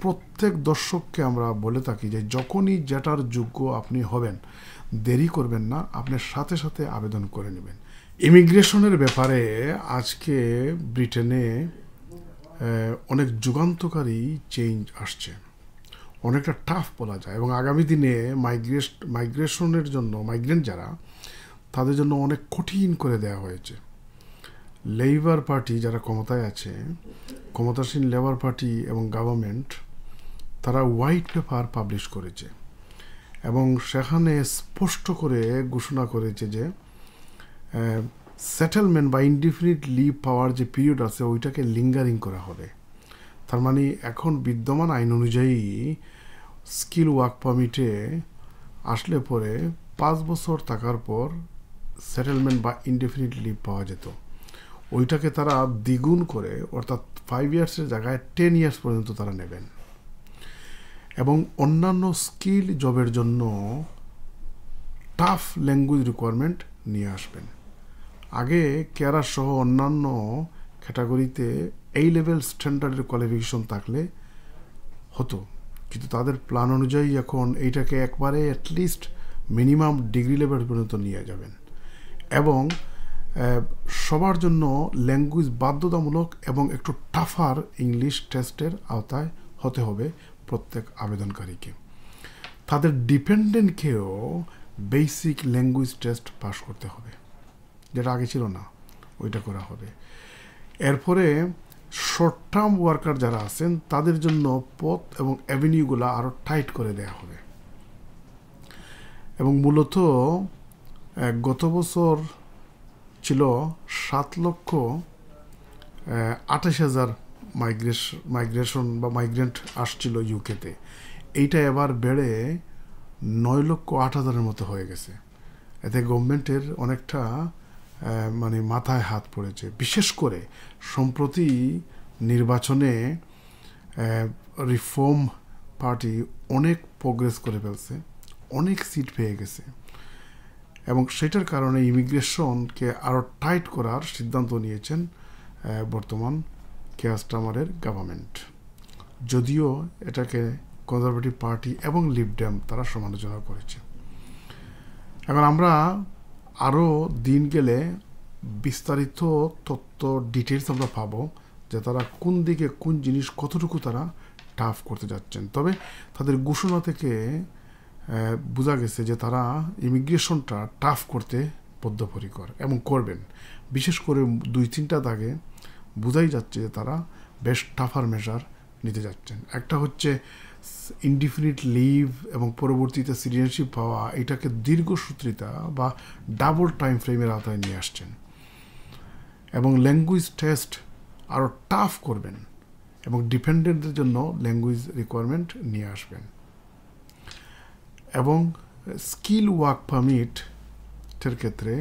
প্রত্যেক দর্শককে আমরা বলে থাকি যে যখনই যেটার যোগ্য আপনি হবেন, দেরি করবেন না, আপনি সাথে সাথে আবেদন করে নেবেন। ইমিগ্রেশনের ব্যাপারে আজকে ব্রিটেনে অনেক যুগান্তকারী চেঞ্জ আসছে, অনেকটা টাফ বলা যায়, এবং আগামী দিনে মাইগ্রেশনের জন্য মাইগ্রেন্ট যারা, তাদের জন্য অনেক কঠিন করে দেওয়া হয়েছে। লেবার পার্টি যারা ক্ষমতায় আছে, ক্ষমতাসীন লেবার পার্টি এবং গভর্নমেন্ট, তারা হোয়াইট পেপার পাবলিশ করেছে এবং সেখানে স্পষ্ট করে ঘোষণা করেছে যে সেটেলমেন্ট বা ইনডিফিনিট লিভ পাওয়ার যে পিরিয়ড আছে ওইটাকে লিঙ্গারিং করা হবে। তার মানে এখন বিদ্যমান আইন অনুযায়ী স্কিল ওয়ার্ক পারমিটে আসলে পরে 5 বছর থাকার পর সেটেলমেন্ট বা ইনডিফিনিট লিভ পাওয়া যেত, ওইটাকে তারা দ্বিগুণ করে, অর্থাৎ 5 ইয়ার্সের জায়গায় 10 ইয়ার্স পর্যন্ত তারা নেবেন। এবং অন্যান্য স্কিল জবের জন্য টাফ ল্যাঙ্গুয়েজ রিকোয়ারমেন্ট নিয়ে আসবেন। আগে কেয়ারার সহ অন্যান্য ক্যাটাগরিতে এই লেভেল স্ট্যান্ডার্ডের কোয়ালিফিকেশন থাকলে হতো, কিন্তু তাদের প্ল্যান অনুযায়ী এখন এইটাকে একবারে অ্যাটলিস্ট মিনিমাম ডিগ্রি লেভেল পর্যন্ত নিয়ে যাবেন। এবং সবার জন্য ল্যাঙ্গুয়েজ বাধ্যতামূলক এবং একটু টাফার ইংলিশ টেস্টের আওতায় হতে হবে প্রত্যেক আবেদনকারীকে। তাদের ডিপেন্ডেন্টকেও বেসিক ল্যাঙ্গুয়েজ টেস্ট পাস করতে হবে, যেটা আগে ছিল না, ওইটা করা হবে। এরপরে শর্ট টার্ম ওয়ার্কার যারা আছেন তাদের জন্য পথ এবং অ্যাভিনিউগুলো আরও টাইট করে দেওয়া হবে। এবং মূলত গত বছর ছিল 7,28,000 মাইগ্রেশন বা মাইগ্রেন্ট আসছিল ইউকেতে, এইটা এবার বেড়ে 9,08,000-এর মতো হয়ে গেছে। এতে গভর্নমেন্টের অনেকটা মানে মাথায় হাত পড়েছে। বিশেষ করে সম্প্রতি নির্বাচনে রিফর্ম পার্টি অনেক প্রোগ্রেস করে ফেলছে, অনেক সিট পেয়ে গেছে, এবং সেটার কারণে ইমিগ্রেশনকে আরও টাইট করার সিদ্ধান্ত নিয়েছেন বর্তমান কেয়ার স্টারমারের গভর্নমেন্ট। যদিও এটাকে কনজারভেটিভ পার্টি এবং লিবডেম তারা সমালোচনা করেছে। এখন আমরা আরও দিন গেলে বিস্তারিত তথ্য ডিটেলস আমরা পাবো যে তারা কোন দিকে কোন জিনিস কতটুকু তারা টাফ করতে যাচ্ছেন। তবে তাদের ঘোষণা থেকে বোঝা গেছে যে তারা ইমিগ্রেশনটা টাফ করতে বদ্ধপরিকর এবং করবেন। বিশেষ করে 2-3টা দাগে বোঝাই যাচ্ছে যে তারা বেশ টাফার মেজার নিতে যাচ্ছেন। একটা হচ্ছে ইনডিফিনিট লিভ এবং পরবর্তীতে সিটিজেনশিপ পাওয়া, এটাকে দীর্ঘসূত্রিতা বা ডাবল টাইম ফ্রেমের আওতায় নিয়ে আসছেন। এবং ল্যাঙ্গুয়েজ টেস্ট আরও টাফ করবেন এবং ডিপেন্ডেন্টদের জন্য ল্যাঙ্গুয়েজ রিকোয়ারমেন্ট নিয়ে আসবেন। এবং স্কিল ওয়ার্ক পারমিটের ক্ষেত্রে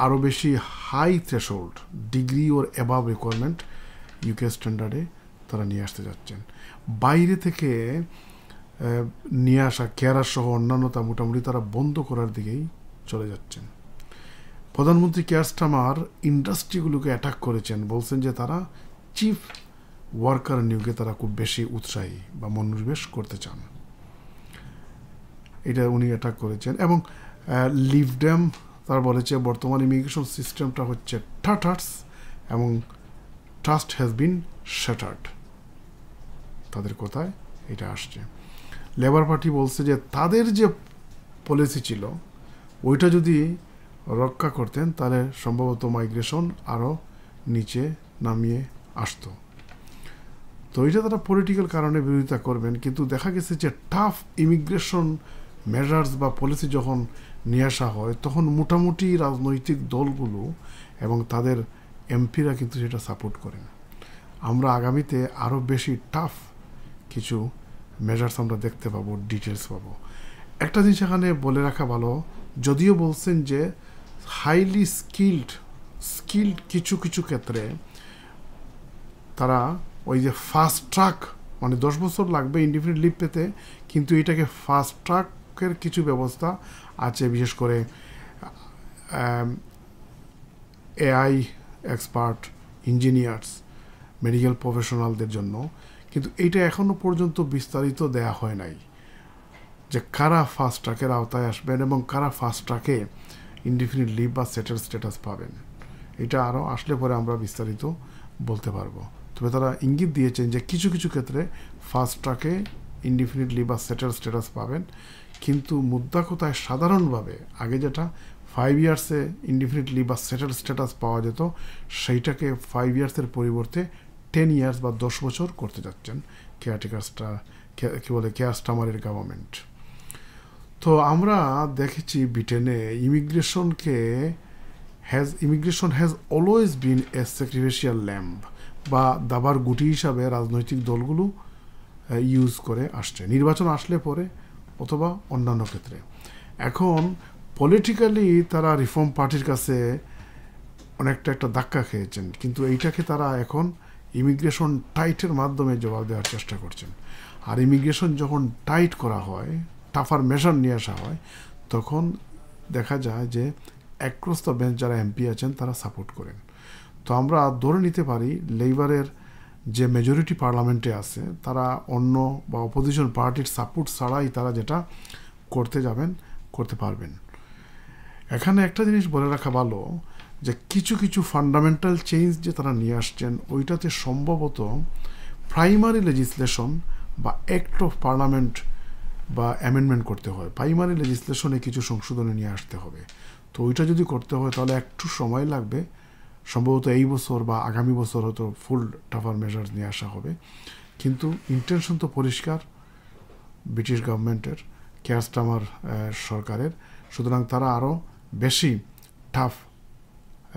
আরও বেশি হাই থ্রেশহোল্ড, ডিগ্রি ওর অ্যাবাভ রিকোয়ারমেন্ট ইউকে স্ট্যান্ডার্ডে তারা নিয়ে আসতে যাচ্ছেন। বাইরে থেকে নিয়ে আসা কেয়ারার সহ অন্যান্যতা মোটামুটি তারা বন্ধ করার দিকেই চলে যাচ্ছেন। প্রধানমন্ত্রী কেয়ার স্টারমার ইন্ডাস্ট্রিগুলোকে অ্যাটাক করেছেন, বলছেন যে তারা চিফ ওয়ার্কার নিয়োগে তারা খুব বেশি উৎসাহী বা মনোনিবেশ করতে চান, এটা উনি অ্যাটাক করেছেন। এবং লিভডেম তারা বলেছে বর্তমান ইমিগ্রেশন সিস্টেমটা হচ্ছে টাটার্স এবং ট্রাস্ট হ্যাজ বিন শ্যাটার্ড, তাদের কথায় এটা আসছে। লেবার পার্টি বলছে যে তাদের যে পলিসি ছিল ওইটা যদি রক্ষা করতেন তাহলে সম্ভবত মাইগ্রেশন আরও নিচে নামিয়ে আসতো। তো এটা তারা পলিটিক্যাল কারণে বিরোধিতা করবেন, কিন্তু দেখা গেছে যে টাফ ইমিগ্রেশন মেজার্স বা পলিসি যখন নিয়ে আসা হয় তখন মোটামুটি রাজনৈতিক দলগুলো এবং তাদের এমপিরা কিন্তু সেটা সাপোর্ট করেন। আমরা আগামীতে আরও বেশি টাফ কিছু মেজার্স আমরা দেখতে পাবো, ডিটেলস পাবো। একটা জিনিস এখানে বলে রাখা ভালো, যদিও বলছেন যে হাইলি স্কিল্ড কিছু কিছু ক্ষেত্রে তারা ওই যে ফাস্ট ট্র্যাক, মানে 10 বছর লাগবে ইনডিফিনিট লিভ পেতে, কিন্তু এটাকে ফাস্ট ট্র্যাকের কিছু ব্যবস্থা আছে। বিশেষ করে এআই এক্সপার্ট, ইঞ্জিনিয়ার্স, মেডিকেল প্রফেশনালদের জন্য, কিন্তু এইটা এখনও পর্যন্ত বিস্তারিত দেয়া হয় নাই যে কারা ফাস্ট ট্র্যাকের আওতায় আসবেন এবং কারা ফাস্ট ট্র্যাকে ইনডিফিনিট লিভ বা সেটেল স্ট্যাটাস পাবেন। এটা আরও আসলে পরে আমরা বিস্তারিত বলতে পারবো। তবে তারা ইঙ্গিত দিয়েছেন যে কিছু কিছু ক্ষেত্রে ফাস্ট ট্র্যাকে ইনডিফিনিট লিভ বা সেটেল স্ট্যাটাস পাবেন, কিন্তু মুদ্রা কথায় সাধারণভাবে আগে যেটা 5 ইয়ার্সে ইনডিফিনিট লিভ বা সেটেল স্ট্যাটাস পাওয়া যেত, সেইটাকে 5 ইয়ার্সের পরিবর্তে 10 ইয়ার্স বা 10 বছর করতে যাচ্ছেন কেয়ার স্টামারের গভর্নমেন্ট। তো আমরা দেখেছি ব্রিটেনে immigration has always been A sacrificial lamb বা দাবার গুটি হিসাবে রাজনৈতিক দলগুলো ইউজ করে আসছে নির্বাচন আসলে পরে অথবা অন্যান্য ক্ষেত্রে। এখন পলিটিক্যালি তারা রিফর্ম পার্টির কাছে অনেকটা একটা ধাক্কা খেয়েছেন, কিন্তু এইটাকে তারা এখন ইমিগ্রেশন টাইটের মাধ্যমে জবাব দেওয়ার চেষ্টা করছেন। আর ইমিগ্রেশন যখন টাইট করা হয়, টাফার মেজার নিয়ে আসা হয়, তখন দেখা যায় যে অ্যাক্রস দ্য বেঞ্চ যারা এমপি আছেন তারা সাপোর্ট করেন। তো আমরা ধরে নিতে পারি লেবারের যে মেজরিটি পার্লামেন্টে আছে তারা অন্য বা অপোজিশন পার্টির সাপোর্ট ছাড়াই তারা যেটা করতে পারবেন। এখানে একটা জিনিস বলে রাখা ভালো যে কিছু কিছু ফান্ডামেন্টাল চেঞ্জ যে তারা নিয়ে আসছেন ওইটাতে সম্ভবত প্রাইমারি লেজিসলেশন বা অ্যাক্ট অফ পার্লামেন্ট বা অ্যামেন্ডমেন্ট করতে হয়। প্রাইমারি লেজিসলেশনে কিছু সংশোধনে নিয়ে আসতে হবে। তো ওইটা যদি করতে হয় তাহলে একটু সময় লাগবে, সম্ভবত এই বছর বা আগামী বছর হয়তো ফুল টাফার মেজার্স নিয়ে আসা হবে। কিন্তু ইন্টেনশন তো পরিষ্কার ব্রিটিশ গভর্নমেন্টের, কেয়ার স্টামার সরকারের, সুতরাং তারা আরও বেশি টাফ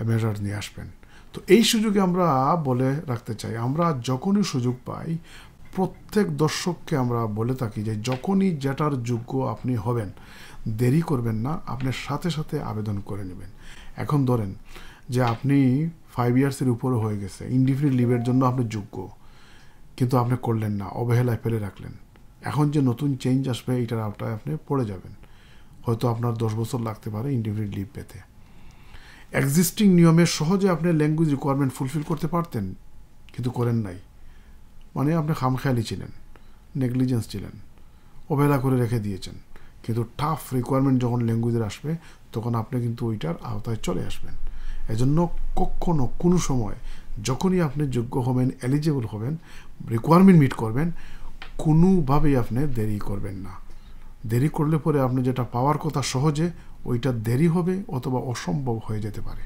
মেজার্স নিয়ে আসবেন। তো এই সুযোগে আমরা বলে রাখতে চাই, আমরা যখনই সুযোগ পাই প্রত্যেক দর্শককে আমরা বলে থাকি যে যখনই যেটার যোগ্য আপনি হবেন দেরি করবেন না, আপনি সাথে সাথে আবেদন করে নেবেন। এখন ধরেন যে আপনি 5 ইয়ার্সের উপরে হয়ে গেছে, ইনডিফিনিট লিভের জন্য আপনি যোগ্য, কিন্তু আপনি করলেন না, অবহেলায় ফেলে রাখলেন। এখন যে নতুন চেঞ্জ আসবে এটার আওতায় আপনি পড়ে যাবেন, হয়তো আপনার 10 বছর লাগতে পারে ইনডিফিনিট লিভ পেতে। এক্সিস্টিং নিয়মে সহজে আপনি ল্যাঙ্গুয়েজ রিকোয়ারমেন্ট ফুলফিল করতে পারতেন, কিন্তু করেন নাই, মানে আপনি খামখেয়ালি ছিলেন, নেগলিজেন্স ছিলেন, অবহেলা করে রেখে দিয়েছেন। কিন্তু টাফ রিকোয়ারমেন্ট যখন ল্যাঙ্গুয়েজের আসবে তখন আপনি কিন্তু ওইটার আওতায় চলে আসবেন। এজন্য কখনো কোনো সময় যখনই আপনি যোগ্য হবেন, এলিজিবল হবেন, রিকোয়ারমেন্ট মিট করবেন, কোনোভাবেই আপনি দেরি করবেন না। দেরি করলে পরে আপনি যেটা পাওয়ার কথা সহজে, ওইটা দেরি হবে অথবা অসম্ভব হয়ে যেতে পারে।